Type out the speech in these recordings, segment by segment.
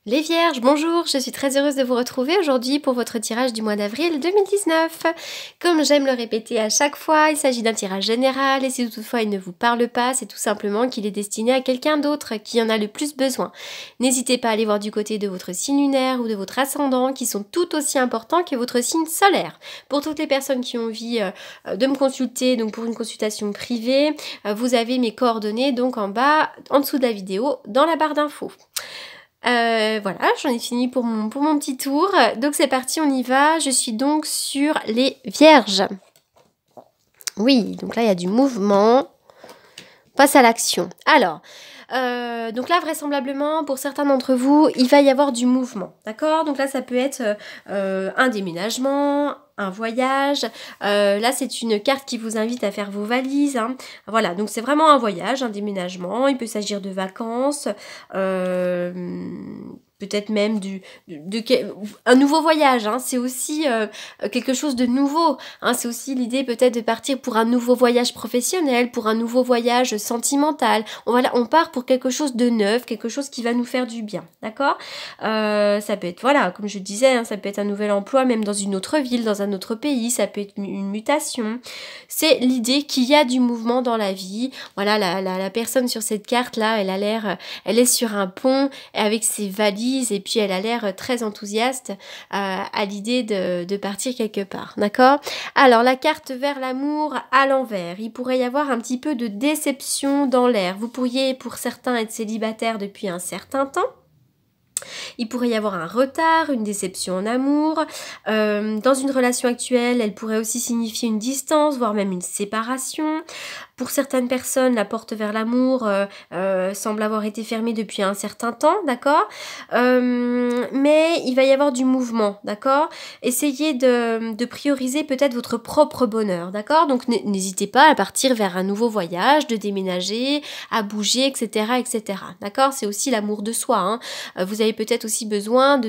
Les Vierges, bonjour, je suis très heureuse de vous retrouver aujourd'hui pour votre tirage du mois d'avril 2019. Comme j'aime le répéter à chaque fois, il s'agit d'un tirage général et si toutefois il ne vous parle pas, c'est tout simplement qu'il est destiné à quelqu'un d'autre qui en a le plus besoin. N'hésitez pas à aller voir du côté de votre signe lunaire ou de votre ascendant qui sont tout aussi importants que votre signe solaire. Pour toutes les personnes qui ont envie de me consulter, donc pour une consultation privée, vous avez mes coordonnées donc en bas, en dessous de la vidéo, dans la barre d'infos. Voilà, j'en ai fini pour mon petit tour. Donc c'est parti, on y va. Je suis donc sur les Vierges. Oui, donc là il y a du mouvement. Passe à l'action. Alors, donc là vraisemblablement pour certains d'entre vous, il va y avoir du mouvement. D'accord? Donc là ça peut être un déménagement, un voyage. Là, c'est une carte qui vous invite à faire vos valises. Hein. Voilà, donc c'est vraiment un voyage, un déménagement. Il peut s'agir de vacances, peut-être même un nouveau voyage. Hein. C'est aussi quelque chose de nouveau. Hein. C'est aussi l'idée peut-être de partir pour un nouveau voyage professionnel, pour un nouveau voyage sentimental. On part pour quelque chose de neuf, quelque chose qui va nous faire du bien. D'accord? Ça peut être, voilà, comme je disais, hein, ça peut être un nouvel emploi, même dans une autre ville, dans un autre pays, ça peut être une mutation. C'est l'idée qu'il y a du mouvement dans la vie. Voilà, la personne sur cette carte-là, elle est sur un pont avec ses valises et puis elle a l'air très enthousiaste à l'idée de partir quelque part. D'accord? Alors, la carte vers l'amour à l'envers. Il pourrait y avoir un petit peu de déception dans l'air. Vous pourriez, pour certains, être célibataire depuis un certain temps. Il pourrait y avoir un retard, une déception en amour. Dans une relation actuelle, elle pourrait aussi signifier une distance, voire même une séparation. Pour certaines personnes, la porte vers l'amour semble avoir été fermée depuis un certain temps, d'accord? Mais il va y avoir du mouvement, d'accord? Essayez de prioriser peut-être votre propre bonheur, d'accord? Donc n'hésitez pas à partir vers un nouveau voyage, de déménager, à bouger, etc., etc., d'accord? C'est aussi l'amour de soi, hein. Vous avez peut-être aussi besoin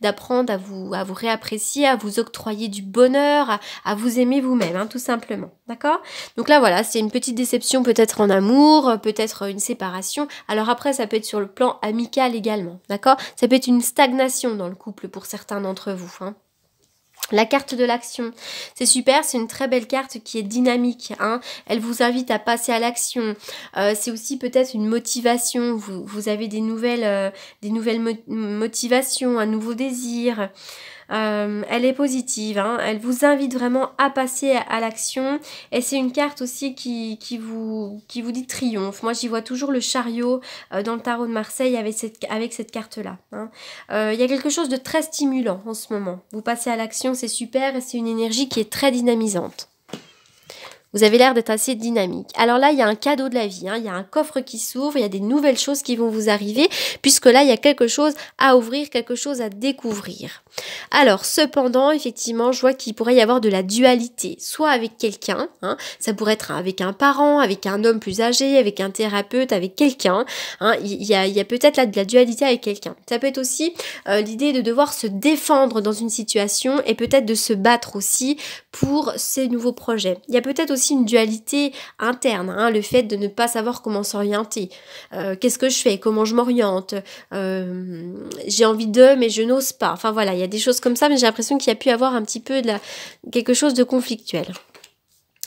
d'apprendre à vous réapprécier, à vous octroyer du bonheur, à vous aimer vous-même, hein, tout simplement, d'accord? Donc là, voilà, c'est une petite déception peut-être en amour, peut-être une séparation. Alors après, ça peut être sur le plan amical également, d'accord? Ça peut être une stagnation dans le couple pour certains d'entre vous, hein. La carte de l'action, c'est super, c'est une très belle carte qui est dynamique, hein. Elle vous invite à passer à l'action. C'est aussi peut-être une motivation, vous avez des nouvelles motivations, un nouveau désir. Elle est positive, hein. Elle vous invite vraiment à passer à l'action et c'est une carte aussi qui vous dit triomphe. Moi j'y vois toujours le chariot dans le tarot de Marseille avec cette carte-là, hein. Il y a quelque chose de très stimulant en ce moment. Vous passez à l'action, c'est super et c'est une énergie qui est très dynamisante. Vous avez l'air d'être assez dynamique. Alors là, il y a un cadeau de la vie, hein. Il y a un coffre qui s'ouvre, il y a des nouvelles choses qui vont vous arriver, puisque là, il y a quelque chose à ouvrir, quelque chose à découvrir. Alors, cependant, effectivement, je vois qu'il pourrait y avoir de la dualité, soit avec quelqu'un, hein, ça pourrait être avec un parent, avec un homme plus âgé, avec un thérapeute, avec quelqu'un, hein, il y a peut-être là de la dualité avec quelqu'un. Ça peut être aussi l'idée de devoir se défendre dans une situation et peut-être de se battre aussi pour ces nouveaux projets. Il y a peut-être aussi une dualité interne, hein, le fait de ne pas savoir comment s'orienter. Qu'est-ce que je fais? Comment je m'oriente? J'ai envie de, mais je n'ose pas. Enfin voilà, il y a des choses comme ça, mais j'ai l'impression qu'il y a pu avoir un petit peu quelque chose de conflictuel.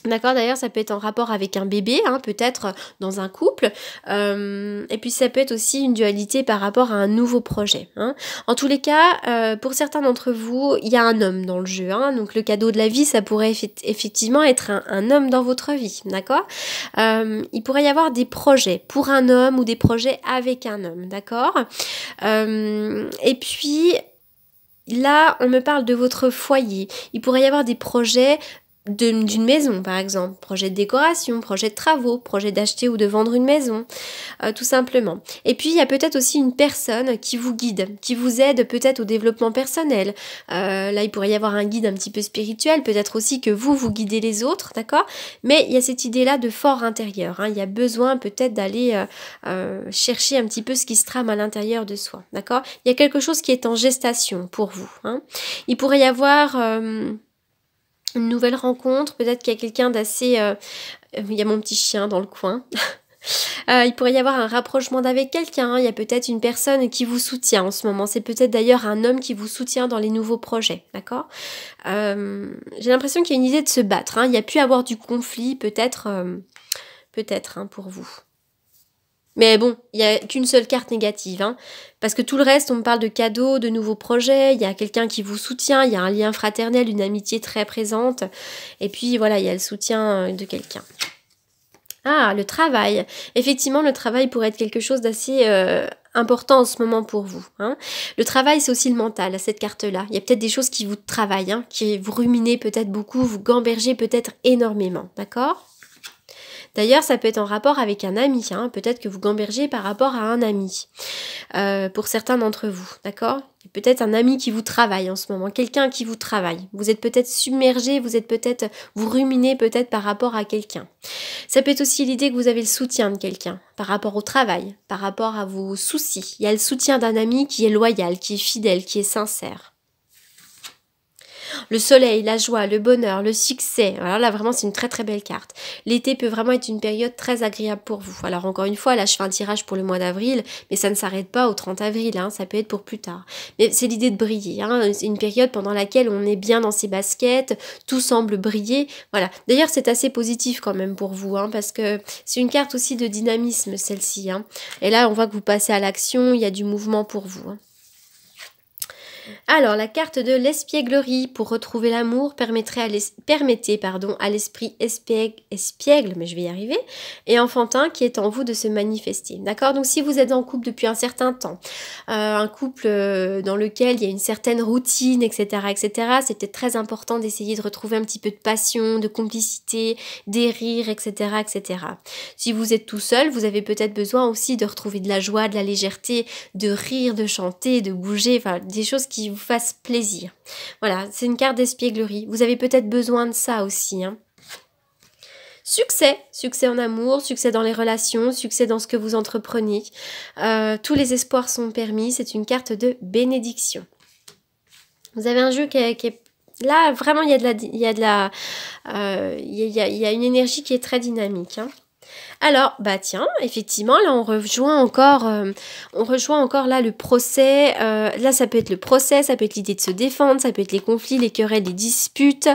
D'accord, d'ailleurs ça peut être en rapport avec un bébé, hein, peut-être dans un couple, et puis ça peut être aussi une dualité par rapport à un nouveau projet, hein. En tous les cas, pour certains d'entre vous, il y a un homme dans le jeu, hein, donc le cadeau de la vie, ça pourrait effectivement être un homme dans votre vie, d'accord? Il pourrait y avoir des projets pour un homme ou des projets avec un homme, d'accord? Et puis là, on me parle de votre foyer. Il pourrait y avoir des projets d'une maison, par exemple. Projet de décoration, projet de travaux, projet d'acheter ou de vendre une maison, tout simplement. Et puis, il y a peut-être aussi une personne qui vous guide, qui vous aide peut-être au développement personnel. Là, il pourrait y avoir un guide un petit peu spirituel, peut-être aussi que vous guidez les autres, d'accord? Mais il y a cette idée-là de fort intérieur, hein. Il y a besoin peut-être d'aller chercher un petit peu ce qui se trame à l'intérieur de soi, d'accord? Il y a quelque chose qui est en gestation pour vous, hein. Il pourrait y avoir une nouvelle rencontre, peut-être qu'il y a quelqu'un d'assez... il y a mon petit chien dans le coin. Il pourrait y avoir un rapprochement d'avec quelqu'un. Il y a peut-être une personne qui vous soutient en ce moment. C'est peut-être d'ailleurs un homme qui vous soutient dans les nouveaux projets, d'accord? J'ai l'impression qu'il y a une idée de se battre. Hein. Il y a pu avoir du conflit, peut-être, hein, pour vous. Mais bon, il n'y a qu'une seule carte négative, hein, parce que tout le reste, on me parle de cadeaux, de nouveaux projets, il y a quelqu'un qui vous soutient, il y a un lien fraternel, une amitié très présente, et puis voilà, il y a le soutien de quelqu'un. Ah, le travail. Effectivement, le travail pourrait être quelque chose d'assez important en ce moment pour vous. Hein. Le travail, c'est aussi le mental, cette carte-là. Il y a peut-être des choses qui vous travaillent, hein, qui vous ruminez peut-être beaucoup, vous gambergez peut-être énormément, d'accord ? D'ailleurs, ça peut être en rapport avec un ami, hein. Peut-être que vous gambergez par rapport à un ami, pour certains d'entre vous, d'accord ? Peut-être un ami qui vous travaille en ce moment, quelqu'un qui vous travaille. Vous êtes peut-être submergé, vous ruminez peut-être par rapport à quelqu'un. Ça peut être aussi l'idée que vous avez le soutien de quelqu'un, par rapport au travail, par rapport à vos soucis. Il y a le soutien d'un ami qui est loyal, qui est fidèle, qui est sincère. Le soleil, la joie, le bonheur, le succès. Alors là, vraiment, c'est une très très belle carte. L'été peut vraiment être une période très agréable pour vous. Alors encore une fois, là, je fais un tirage pour le mois d'avril, mais ça ne s'arrête pas au 30 avril, hein, ça peut être pour plus tard. Mais c'est l'idée de briller, hein, c'est une période pendant laquelle on est bien dans ses baskets, tout semble briller. Voilà. D'ailleurs, c'est assez positif quand même pour vous, hein, parce que c'est une carte aussi de dynamisme, celle-ci. Hein. Et là, on voit que vous passez à l'action, il y a du mouvement pour vous. Hein. Alors, la carte de l'espièglerie pour retrouver l'amour permettait à l'esprit espiègle, mais je vais y arriver, et enfantin qui est en vous de se manifester. D'accord? Donc, si vous êtes en couple depuis un certain temps, un couple dans lequel il y a une certaine routine, etc., c'est peut-être très important d'essayer de retrouver un petit peu de passion, de complicité, des rires, etc. Si vous êtes tout seul, vous avez peut-être besoin aussi de retrouver de la joie, de la légèreté, de rire, de chanter, de bouger, enfin, des choses qui vous fassent plaisir. Voilà, c'est une carte d'espièglerie. Vous avez peut-être besoin de ça aussi. Hein. Succès en amour, succès dans les relations, succès dans ce que vous entreprenez. Tous les espoirs sont permis. C'est une carte de bénédiction. Vous avez un jeu qui est là, vraiment, il y a une énergie qui est très dynamique. Hein. Alors, bah tiens, effectivement, là on rejoint encore là le procès. Là, ça peut être le procès, ça peut être l'idée de se défendre, ça peut être les conflits, les querelles, les disputes,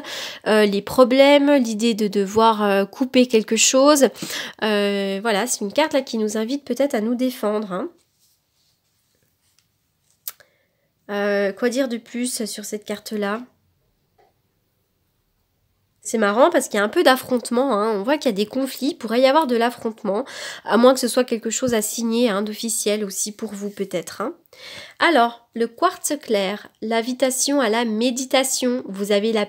les problèmes, l'idée de devoir couper quelque chose. Voilà, c'est une carte là qui nous invite peut-être à nous défendre. Hein. Quoi dire de plus sur cette carte-là ? C'est marrant parce qu'il y a un peu d'affrontement, hein. On voit qu'il y a des conflits, il pourrait y avoir de l'affrontement, à moins que ce soit quelque chose à signer, hein, d'officiel aussi pour vous peut-être. Hein. Alors, le quartz clair, l'invitation à la méditation, vous avez la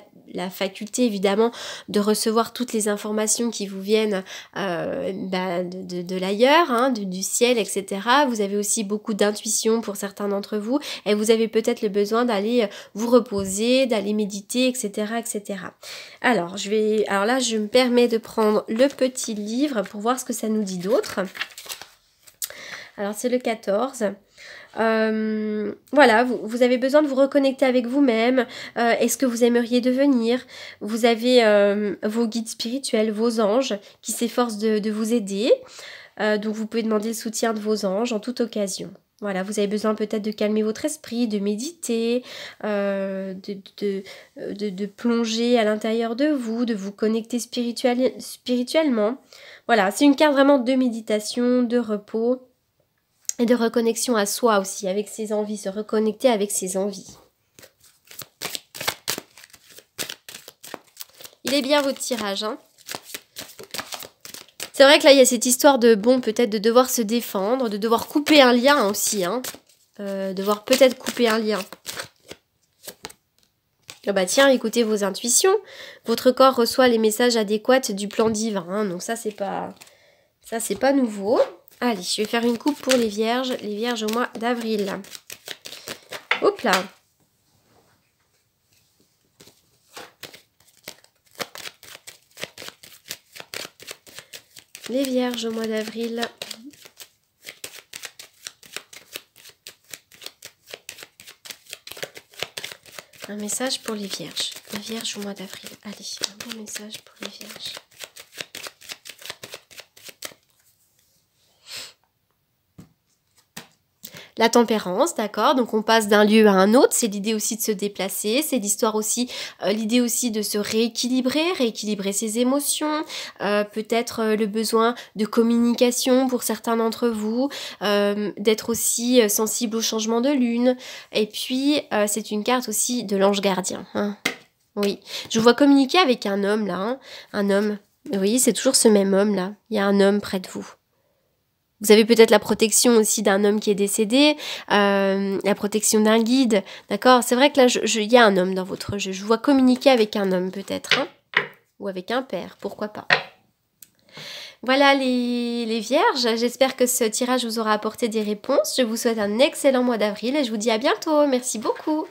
faculté évidemment de recevoir toutes les informations qui vous viennent de l'ailleurs, hein, du ciel, etc. Vous avez aussi beaucoup d'intuition pour certains d'entre vous et vous avez peut-être le besoin d'aller vous reposer, d'aller méditer, etc. Alors là, je me permets de prendre le petit livre pour voir ce que ça nous dit d'autre. Alors, c'est le 14. Voilà, vous avez besoin de vous reconnecter avec vous-même. Est-ce que vous aimeriez devenir? Vous avez vos guides spirituels, vos anges qui s'efforcent de vous aider. Donc, vous pouvez demander le soutien de vos anges en toute occasion. Voilà, vous avez besoin peut-être de calmer votre esprit, de méditer, de plonger à l'intérieur de vous connecter spirituellement. Voilà, c'est une carte vraiment de méditation, de repos. Et de reconnexion à soi aussi, avec ses envies, se reconnecter avec ses envies. Il est bien votre tirage, hein. C'est vrai que là, il y a cette histoire de, peut-être de devoir se défendre, de devoir couper un lien aussi, hein. Devoir peut-être couper un lien. Ah bah tiens, écoutez vos intuitions. Votre corps reçoit les messages adéquats du plan divin, hein. Donc ça, c'est pas nouveau. Allez, je vais faire une coupe pour les vierges au mois d'avril. Hop là. Les vierges au mois d'avril. Un message pour les vierges. Les vierges au mois d'avril. Allez, un bon message pour les vierges. La tempérance, d'accord, donc on passe d'un lieu à un autre, c'est l'idée aussi de se déplacer, c'est l'histoire aussi, l'idée aussi de se rééquilibrer ses émotions, peut-être le besoin de communication pour certains d'entre vous, d'être aussi sensible au changement de lune, et puis c'est une carte aussi de l'ange gardien, hein. Oui, je vous vois communiquer avec un homme là, hein, un homme, oui, c'est toujours ce même homme là, il y a un homme près de vous. Vous avez peut-être la protection aussi d'un homme qui est décédé, la protection d'un guide, d'accord? C'est vrai que là, il y a un homme dans votre jeu. Je vois communiquer avec un homme peut-être, hein? Ou avec un père, pourquoi pas. Voilà les vierges, j'espère que ce tirage vous aura apporté des réponses. Je vous souhaite un excellent mois d'avril et je vous dis à bientôt. Merci beaucoup.